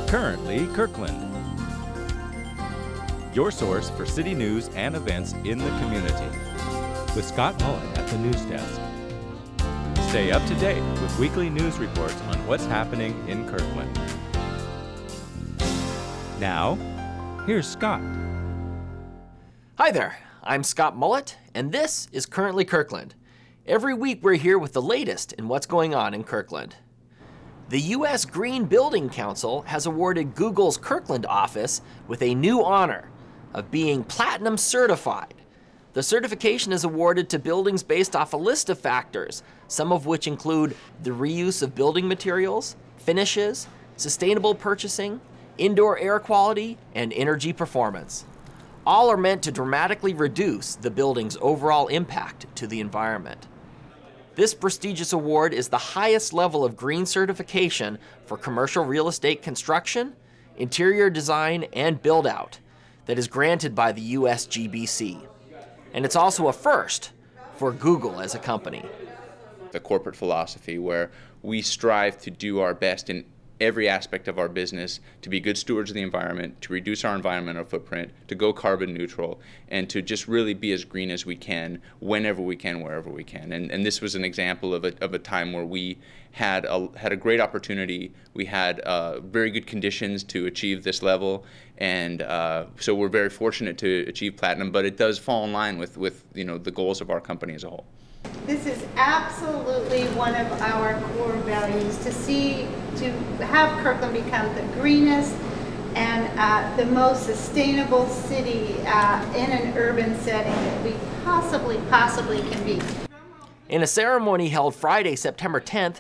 Currently Kirkland, your source for city news and events in the community. With Scott Mullen at the news desk. Stay up to date with weekly news reports on what's happening in Kirkland. Now, here's Scott. Hi there, I'm Scott Mullet, and this is Currently Kirkland. Every week we're here with the latest in what's going on in Kirkland. The U.S. Green Building Council has awarded Google's Kirkland office with a new honor of being Platinum certified. The certification is awarded to buildings based off a list of factors, some of which include the reuse of building materials, finishes, sustainable purchasing, indoor air quality, and energy performance. All are meant to dramatically reduce the building's overall impact to the environment. This prestigious award is the highest level of green certification for commercial real estate construction, interior design, and build-out that is granted by the USGBC. And it's also a first for Google as a company. The corporate philosophy where we strive to do our best in every aspect of our business to be good stewards of the environment, to reduce our environmental footprint, to go carbon neutral, and to just really be as green as we can whenever we can, wherever we can. And this was an example of a time where we had a great opportunity. We had very good conditions to achieve this level, and so we're very fortunate to achieve platinum. But it does fall in line with the goals of our company as a whole. This is absolutely one of our core values, to have Kirkland become the greenest and the most sustainable city in an urban setting that we possibly can be. In a ceremony held Friday, September 10th,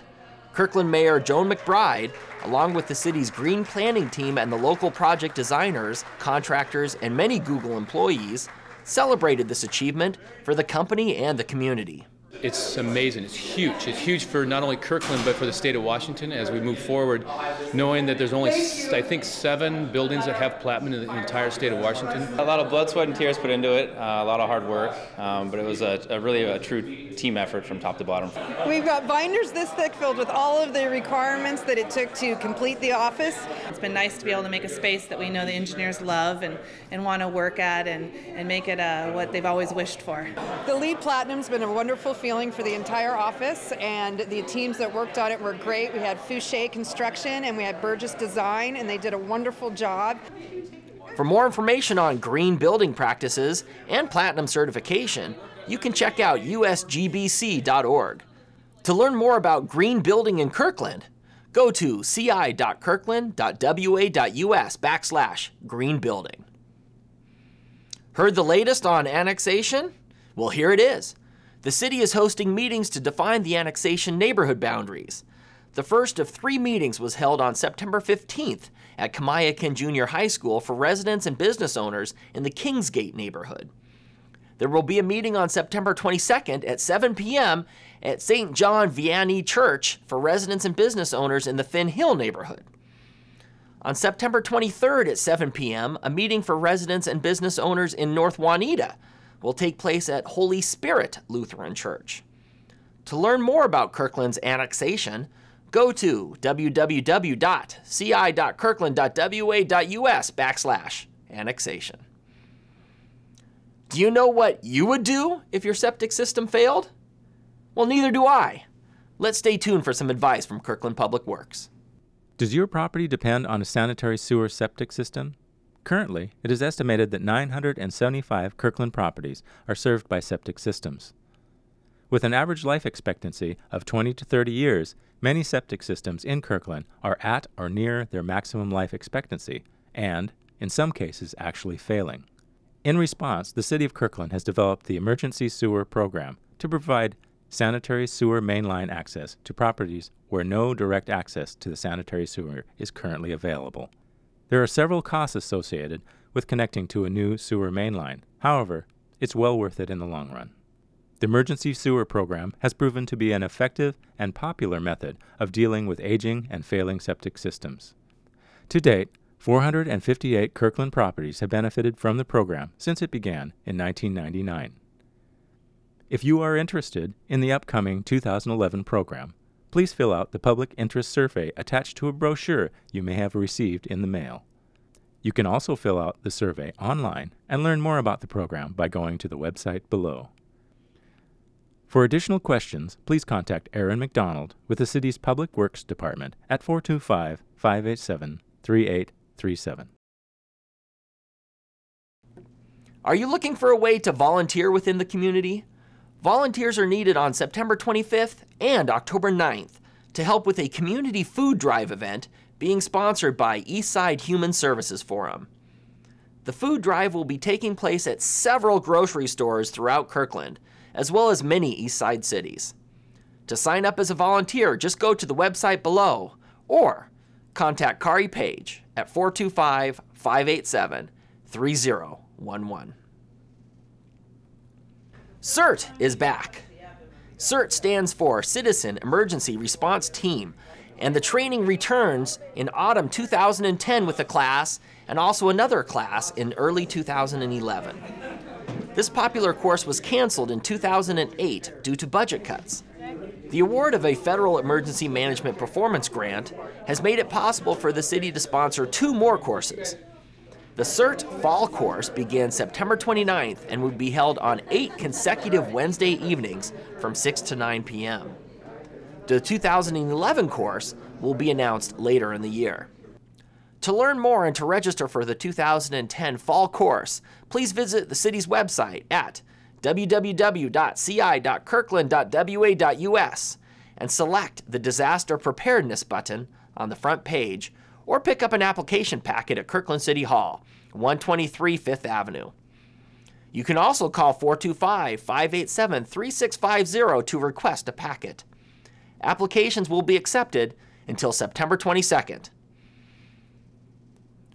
Kirkland Mayor Joan McBride, along with the city's green planning team and the local project designers, contractors, and many Google employees, celebrated this achievement for the company and the community. It's amazing. It's huge. It's huge for not only Kirkland, but for the state of Washington as we move forward, knowing that there's only, I think, 7 buildings that have platinum in the entire state of Washington. A lot of blood, sweat, and tears put into it, a lot of hard work, but it was really a true team effort from top to bottom. We've got binders this thick filled with all of the requirements that it took to complete the office. It's been nice to be able to make a space that we know the engineers love and want to work at and make it what they've always wished for. The LEED Platinum's been a wonderful feeling for the entire office, and the teams that worked on it were great. We had Fouché Construction and we had Burgess Design, and they did a wonderful job. For more information on green building practices and platinum certification, you can check out usgbc.org. To learn more about green building in Kirkland, go to ci.kirkland.wa.us/green building. Heard the latest on annexation? Well, here it is. The city is hosting meetings to define the annexation neighborhood boundaries. The first of 3 meetings was held on September 15th at Kamiakin Junior High School for residents and business owners in the Kingsgate neighborhood. There will be a meeting on September 22nd at 7 p.m. at St. John Vianney Church for residents and business owners in the Finn Hill neighborhood. On September 23rd at 7 p.m., a meeting for residents and business owners in North Juanita will take place at Holy Spirit Lutheran Church. To learn more about Kirkland's annexation, go to www.ci.kirkland.wa.us/annexation. Do you know what you would do if your septic system failed? Well, neither do I. Let's stay tuned for some advice from Kirkland Public Works. Does your property depend on a sanitary sewer septic system? Currently, it is estimated that 975 Kirkland properties are served by septic systems. With an average life expectancy of 20 to 30 years, many septic systems in Kirkland are at or near their maximum life expectancy and, in some cases, actually failing. In response, the City of Kirkland has developed the Emergency Sewer Program to provide sanitary sewer mainline access to properties where no direct access to the sanitary sewer is currently available. There are several costs associated with connecting to a new sewer mainline. However, it's well worth it in the long run. The Emergency Sewer Program has proven to be an effective and popular method of dealing with aging and failing septic systems. To date, 458 Kirkland properties have benefited from the program since it began in 1999. If you are interested in the upcoming 2011 program, please fill out the public interest survey attached to a brochure you may have received in the mail. You can also fill out the survey online and learn more about the program by going to the website below. For additional questions, please contact Aaron McDonald with the City's Public Works Department at 425-587-3837. Are you looking for a way to volunteer within the community? Volunteers are needed on September 25th and October 9th to help with a community food drive event being sponsored by Eastside Human Services Forum. The food drive will be taking place at several grocery stores throughout Kirkland, as well as many Eastside cities. To sign up as a volunteer, just go to the website below or contact Kari Page at 425-587-3011. Cert is back. Cert stands for Citizen Emergency Response Team, and the training returns in autumn 2010 with a class and also another class in early 2011. This popular course was canceled in 2008 due to budget cuts. The award of a federal emergency management performance grant has made it possible for the city to sponsor 2 more courses. The Cert Fall course begins September 29th and will be held on 8 consecutive Wednesday evenings from 6 to 9 p.m. The 2011 course will be announced later in the year. To learn more and to register for the 2010 Fall course, please visit the city's website at www.ci.kirkland.wa.us and select the Disaster Preparedness button on the front page, or pick up an application packet at Kirkland City Hall, 123 5th Avenue. You can also call 425-587-3650 to request a packet. Applications will be accepted until September 22nd.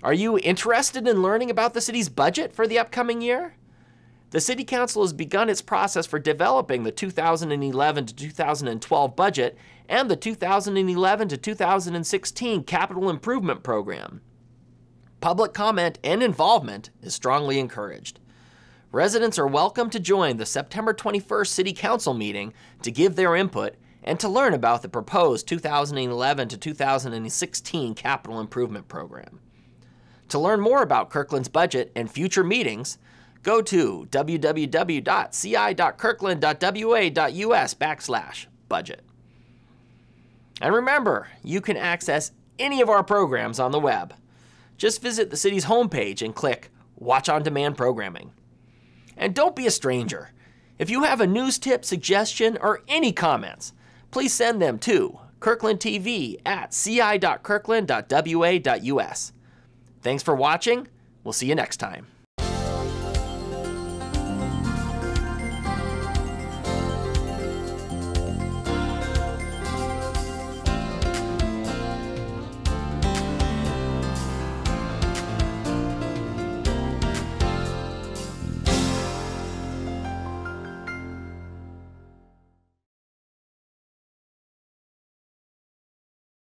Are you interested in learning about the city's budget for the upcoming year? The City Council has begun its process for developing the 2011 to 2012 budget and the 2011 to 2016 capital improvement program. Public comment and involvement is strongly encouraged. Residents are welcome to join the September 21st City Council meeting to give their input and to learn about the proposed 2011 to 2016 capital improvement program. To learn more about Kirkland's budget and future meetings, go to www.ci.kirkland.wa.us/budget. And remember, you can access any of our programs on the web. Just visit the city's homepage and click Watch on Demand Programming. And don't be a stranger. If you have a news tip, suggestion, or any comments, please send them to kirklandtv@ci.kirkland.wa.us. Thanks for watching. We'll see you next time.